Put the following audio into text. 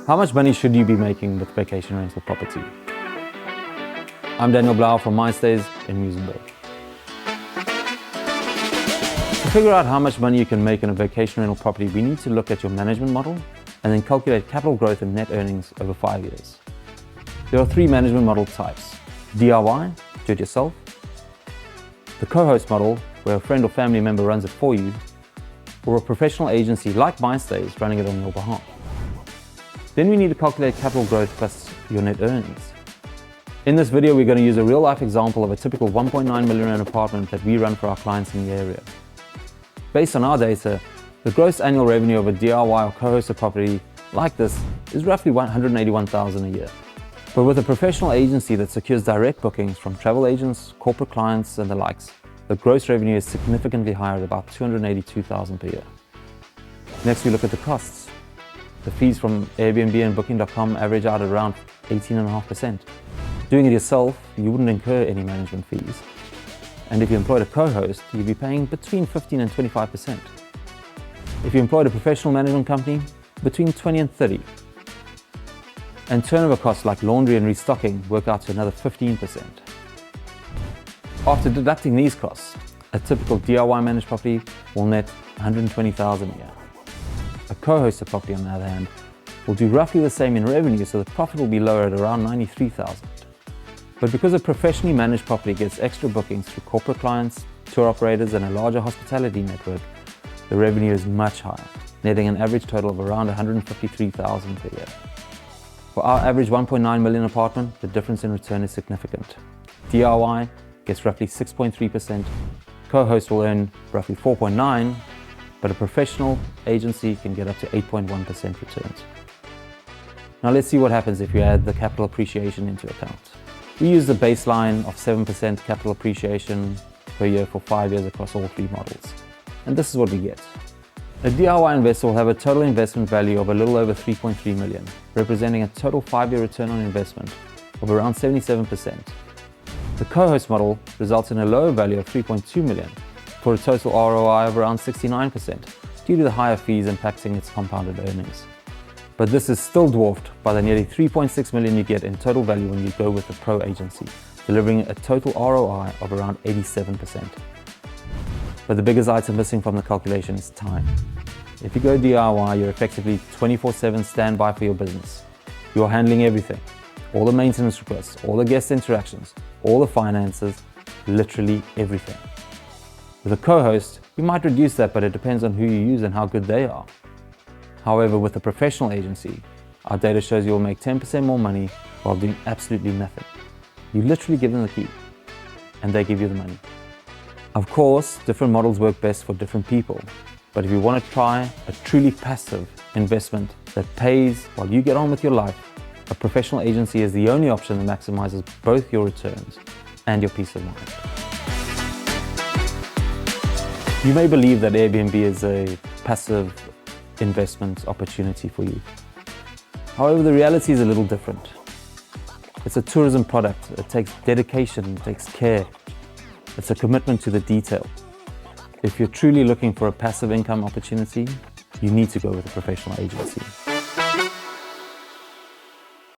How much money should you be making with vacation rental property? I'm Daniel Blaauw from MUi STAYS in Muizenberg. To figure out how much money you can make in a vacation rental property, we need to look at your management model and then calculate capital growth and net earnings over 5 years. There are 3 management model types: DIY, do it yourself; the co-host model, where a friend or family member runs it for you; or a professional agency like MUi STAYS running it on your behalf. Then we need to calculate capital growth plus your net earnings. In this video, we're going to use a real-life example of a typical 1.9 million rand apartment that we run for our clients in the area. Based on our data, the gross annual revenue of a DIY or co-hosted property like this is roughly 181,000 a year. But with a professional agency that secures direct bookings from travel agents, corporate clients and the likes, the gross revenue is significantly higher at about 282,000 per year. Next, we look at the costs. The fees from Airbnb and Booking.com average out at around 18.5%. Doing it yourself, you wouldn't incur any management fees. And if you employed a co-host, you'd be paying between 15 and 25%. If you employed a professional management company, between 20 and 30. And turnover costs like laundry and restocking work out to another 15%. After deducting these costs, a typical DIY managed property will net 120,000 a year. A co-hosted property, on the other hand, will do roughly the same in revenue, so the profit will be lower at around 93,000. But because a professionally managed property gets extra bookings through corporate clients, tour operators and a larger hospitality network, the revenue is much higher, netting an average total of around 153,000 per year. For our average 1.9 million apartment, the difference in return is significant. DIY gets roughly 6.3%, co-host will earn roughly 4.9%, but a professional agency can get up to 8.1% returns. Now let's see what happens if you add the capital appreciation into account. We use the baseline of 7% capital appreciation per year for 5 years across all 3 models. And this is what we get. A DIY investor will have a total investment value of a little over 3.3 million, representing a total 5-year return on investment of around 77%. The co-host model results in a lower value of 3.2 million for a total ROI of around 69% due to the higher fees impacting its compounded earnings. But this is still dwarfed by the nearly 3.6 million you get in total value when you go with a pro agency, delivering a total ROI of around 87%. But the biggest item missing from the calculation is time. If you go DIY, you're effectively 24/7 standby for your business. You're handling everything, all the maintenance requests, all the guest interactions, all the finances, literally everything. With a co-host, you might reduce that, but it depends on who you use and how good they are. However, with a professional agency, our data shows you'll make 10% more money while doing absolutely nothing. You literally give them the key, and they give you the money. Of course, different models work best for different people, but if you want to try a truly passive investment that pays while you get on with your life, a professional agency is the only option that maximizes both your returns and your peace of mind. You may believe that Airbnb is a passive investment opportunity for you. However, the reality is a little different. It's a tourism product. It takes dedication, it takes care. It's a commitment to the detail. If you're truly looking for a passive income opportunity, you need to go with a professional agency.